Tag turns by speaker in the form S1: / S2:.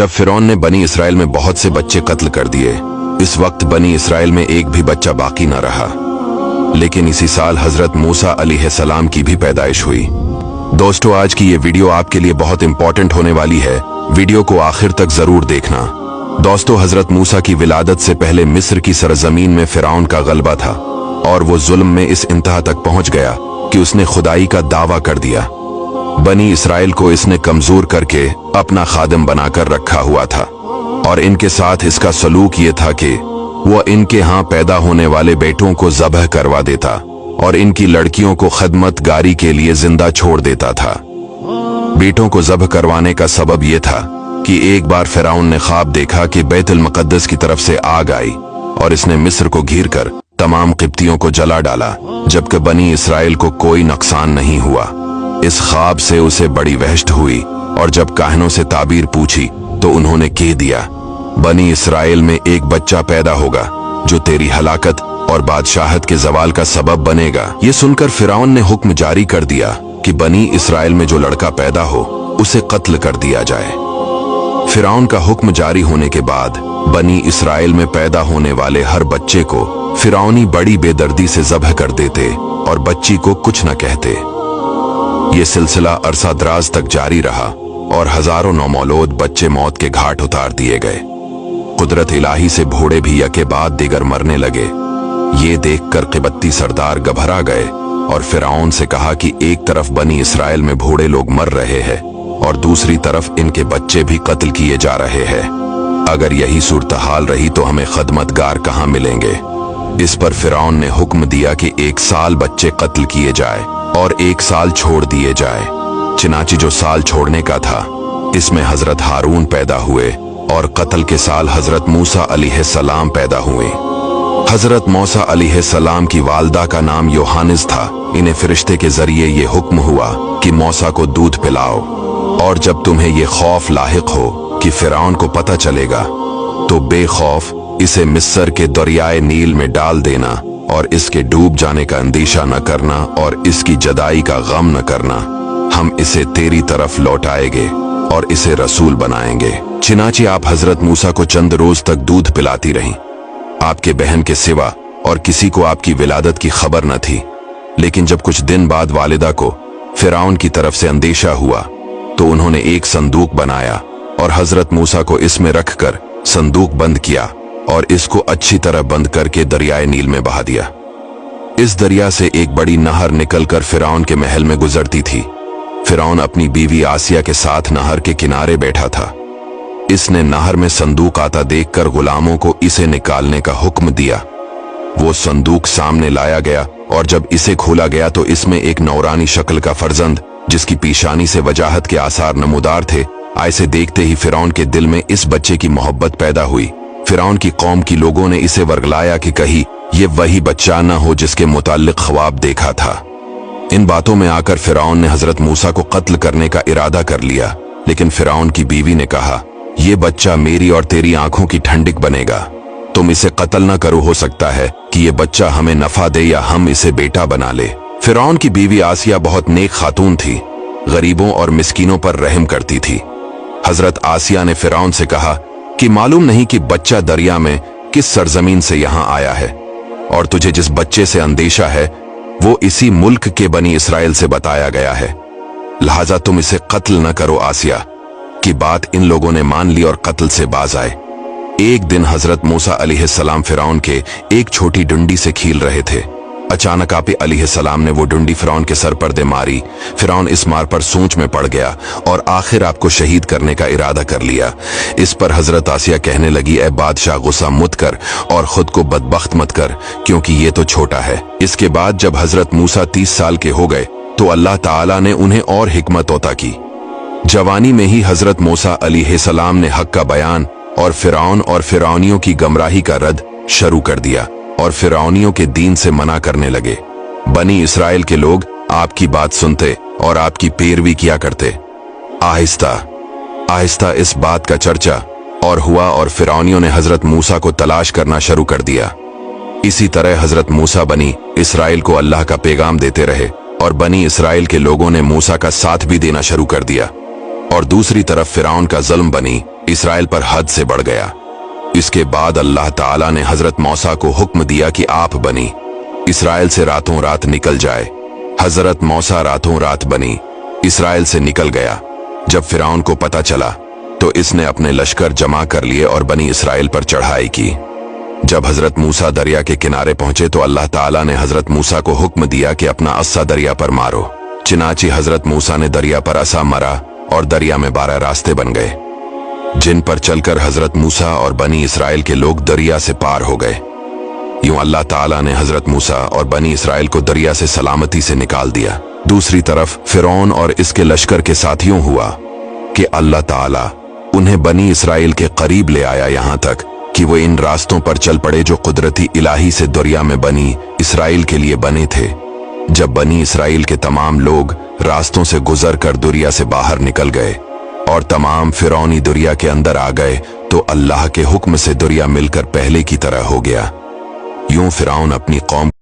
S1: जब फिरौन ने बनी इसराइल में बहुत से बच्चे कत्ल कर दिए, इस वक्त बनी इसराइल में एक भी बच्चा बाकी न रहा। लेकिन इसी साल हजरत मूसा अलैहिस्सलाम की भी पैदाइश हुई। दोस्तों, आज की ये वीडियो आपके लिए बहुत इंपॉर्टेंट होने वाली है। वीडियो को आखिर तक जरूर देखना। दोस्तों, हजरत मूसा की विलादत से पहले मिस्र की सरजमीन में फिरौन का गलबा था और वो जुल्म में इस इंतहा तक पहुंच गया कि उसने खुदाई का दावा कर दिया। बनी इसराइल को इसने कमजोर करके अपना खादिम बनाकर रखा हुआ था और इनके साथ इसका सलूक ये था कि वो इनके यहाँ पैदा होने वाले बेटों को ज़बह करवा देता और इनकी लड़कियों को खदमतगारी के लिए जिंदा छोड़ देता था। बेटों को ज़बह करवाने का सबब यह था कि एक बार फिरौन ने ख्वाब देखा कि बैतुल मुक़द्दस की तरफ से आग आई और इसने मिस्र को घिर कर तमाम किब्तियों को जला डाला, जबकि बनी इसराइल को कोई नुकसान नहीं हुआ। इस ख्वाब से उसे बड़ी वहशत हुई और जब काहिनों से ताबीर पूछी तो उन्होंने कह दिया, बनी इसराइल में एक बच्चा पैदा होगा जो तेरी हलाकत और बादशाहत के जवाल का सबब बनेगा। ये सुनकर फिरौन ने हुक्म जारी कर दिया कि बनी इसराइल में जो लड़का पैदा हो उसे कत्ल कर दिया जाए। फिरौन का हुक्म जारी होने के बाद बनी इसराइल में पैदा होने वाले हर बच्चे को फिरौनी बड़ी बेदर्दी से ज़बह कर देते और बच्ची को कुछ न कहते। ये सिलसिला अरसा दराज तक जारी रहा और हजारों नौमौलूद बच्चे मौत के घाट उतार दिए गए। कुदरत इलाही से भोड़े भी यके बाद दिगर मरने लगे। ये देखकर किबती सरदार घबरा गए और फिरौन से कहा कि एक तरफ बनी इसराइल में भोड़े लोग मर रहे हैं और दूसरी तरफ इनके बच्चे भी कत्ल किए जा रहे हैं। अगर यही सूरत हाल रही तो हमें खदमतगार कहाँ मिलेंगे। इस पर फिरौन ने हुक्म दिया कि 1 साल बच्चे कत्ल किए जाए और 1 साल छोड़ दिए जाए। चिनाची जो साल छोड़ने का था, इसमें हजरत हारून पैदा हुए और कत्ल के साल हजरत मूसा अलैहिस्सलाम पैदा हुए। हजरत मूसा अलैहिस्सलाम की वालदा का नाम योहानिस था। इन्हें फरिश्ते के जरिए ये हुक्म हुआ कि मूसा को दूध पिलाओ और जब तुम्हें ये खौफ लाहिक हो कि फिरौन को पता चलेगा तो बेखौफ इसे मिस्र के दरियाए नील में डाल देना और इसके डूब जाने का अंदेशा न करना और इसकी जदाई का गम न करना। हम इसे तेरी तरफ लौटाएंगे और इसे रसूल बनाएंगे। चिनाची आप हजरत मूसा को चंद रोज तक दूध पिलाती रहीं। आपके बहन के सिवा और किसी को आपकी विलादत की खबर न थी। लेकिन जब कुछ दिन बाद वालिदा को फिरौन की तरफ से अंदेशा हुआ तो उन्होंने एक संदूक बनाया और हजरत मूसा को इसमें रखकर संदूक बंद किया और इसको अच्छी तरह बंद करके दरियाए नील में बहा दिया। इस दरिया से एक बड़ी नहर निकलकर फिरौन के महल में गुजरती थी। फिरौन अपनी बीवी आसिया के साथ नहर के किनारे बैठा था। इसने नहर में संदूक आता देखकर गुलामों को इसे निकालने का हुक्म दिया। वो संदूक सामने लाया गया और जब इसे खोला गया तो इसमें एक नौरानी शक्ल का फर्जंद, जिसकी पेशानी से वजाहत के आसार नमूदार थे, ऐसे देखते ही फिरौन के दिल में इस बच्चे की मोहब्बत पैदा हुई। फिरौन की कौम की लोगों ने इसे वर्गलाया कि कहीं ये वही बच्चा न हो जिसके मुताल्लिक ख्वाब देखा था। इन बातों में आकर फिरौन ने हजरत मूसा को कत्ल करने का इरादा कर लिया। लेकिन फिरौन की बीवी ने कहा, ये बच्चा मेरी और तेरी आंखों की ठंडक बनेगा। तुम इसे कत्ल न करो, हो सकता है कि ये बच्चा हमें नफा दे या हम इसे बेटा बना ले। फिरौन की बीवी आसिया बहुत नेक खातून थी, गरीबों और मिस्कीनों पर रहम करती थी। हजरत आसिया ने फिरौन से कहा कि मालूम नहीं कि बच्चा दरिया में किस सरजमीन से यहाँ आया है और तुझे जिस बच्चे से अंदेशा है वो इसी मुल्क के बनी इसराइल से बताया गया है, लिहाजा तुम इसे कत्ल न करो। आसिया की बात इन लोगों ने मान ली और कत्ल से बाज आए। एक दिन हजरत मूसा अलैहिस्सलाम फिरौन के एक छोटी डंडी से खील रहे थे। अचानक आप अलैहिस्सलाम ने वो डंडी फिरौन के सर पर दे मारी। फिरौन इस मार पर सोच में पड़ गया और आखिर आपको शहीद करने का इरादा कर लिया। इस पर हजरत आसिया कहने लगी, ए बादशाह, गुस्सा मत कर और खुद को बदबख्त मत कर, क्योंकि ये तो छोटा है। इसके बाद जब हजरत मूसा 30 साल के हो गए तो अल्लाह ताला ने उन्हें और हिकमत अता की। जवानी में ही हजरत मूसा अलैहिस्सलाम ने हक का बयान और फिरौन और फिरौनियों की गमराही का रद्द शुरू कर दिया और फिरौनियों के दीन से मना करने लगे। बनी इसराइल के लोग आपकी बात सुनते और आपकी पैरवी किया करते। आहिस्ता आहिस्ता इस बात का चर्चा और हुआ और फिरौनियों ने हजरत मूसा को तलाश करना शुरू कर दिया। इसी तरह हजरत मूसा बनी इसराइल को अल्लाह का पैगाम देते रहे और बनी इसराइल के लोगों ने मूसा का साथ भी देना शुरू कर दिया। और दूसरी तरफ फिरौन का जुल्म बनी इसराइल पर हद से बढ़ गया। इसके बाद अल्लाह ताला ने हजरत मूसा को हुक्म दिया कि आप बनी इसराइल से रातों रात निकल जाए। हजरत मूसा रातों रात बनी इसराइल से निकल गया। जब फिरौन को पता चला तो इसने अपने लश्कर जमा कर लिए और बनी इसराइल पर चढ़ाई की। जब हजरत मूसा दरिया के किनारे पहुंचे तो अल्लाह ताला ने हजरत मूसा को हुक्म दिया कि अपना अस्सा दरिया पर मारो। चिनाची हजरत मूसा ने दरिया पर असा मरा और दरिया में 12 रास्ते बन गए, जिन पर चलकर हजरत मूसा और बनी इसराइल के लोग दरिया से पार हो गए। यूं अल्लाह ताला ने हजरत मूसा और बनी इसराइल को दरिया से सलामती से निकाल दिया। दूसरी तरफ फिरौन और इसके लश्कर के साथ यूं हुआ कि अल्लाह ताला उन्हें बनी इसराइल के करीब ले आया, यहां तक कि वो इन रास्तों पर चल पड़े जो कुदरती इलाही से दरिया में बनी इसराइल के लिए बने थे। जब बनी इसराइल के तमाम लोग रास्तों से गुजर कर दरिया से बाहर निकल गए और तमाम फिरौनी दरिया के अंदर आ गए तो अल्लाह के हुक्म से दरिया मिलकर पहले की तरह हो गया। यूं फिरौन अपनी कौम